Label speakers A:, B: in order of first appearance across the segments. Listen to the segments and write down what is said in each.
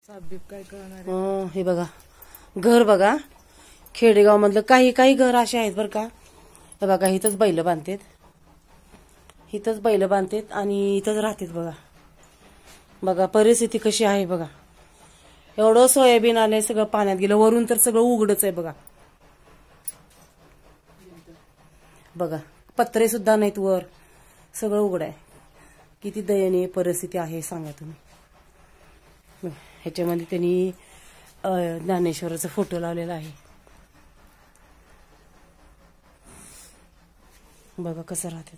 A: हे बघा घर बघा, खेडेगाव मधलं काही काही घर असे आहेत बरं का. हे बघा इथंच बैल बांधतेत, इथंच बैल बांधतेत आणि इथंच राहतेत बघा. बघा परिस्थिती कशी आहे बघा. एवढं सोयाबीन आलंय, सगळं पाण्यात गेलं, वरून तर सगळं उघडच आहे बघा. बघा पत्रे सुद्धा नाहीत, वर सगळं उघड आहे. किती दयनीय परिस्थिती आहे सांगा तुम्ही. ह्याच्यामध्ये त्यांनी ज्ञानेश्वराचा फोटो लावलेला आहे. बघा कसं राहते.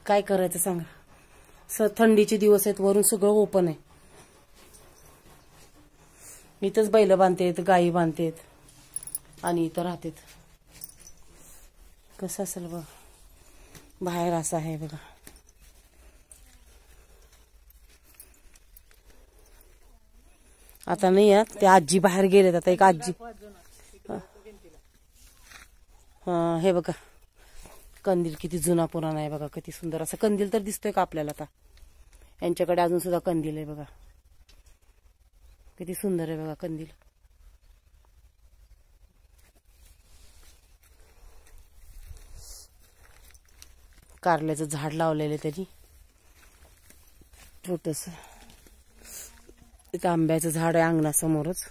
A: काय करायचं सांगा. थंडीचे दिवस आहेत, वरून सगळं ओपन आहे. इथंच बैल बांधतेत, गाई बांधतेत आणि इथं राहतेत. कसं असेल बघ, बाहेर असं आहे बघा. आता नाही आहेत, ते आजी बाहेर गेलेत. आता एक आजी, हा हे बघा कंदील किती जुना पुराणा आहे बघा. किती सुंदर असा कंदील तर दिसतोय का आपल्याला. आता यांच्याकडे अजून सुद्धा कंदील आहे बघा. किती सुंदर आहे बघा कंदील. कारल्याचं झाड लावलेलं त्यांनी छोटस. इथं आंब्याचं झाड आहे अंगणासमोरच.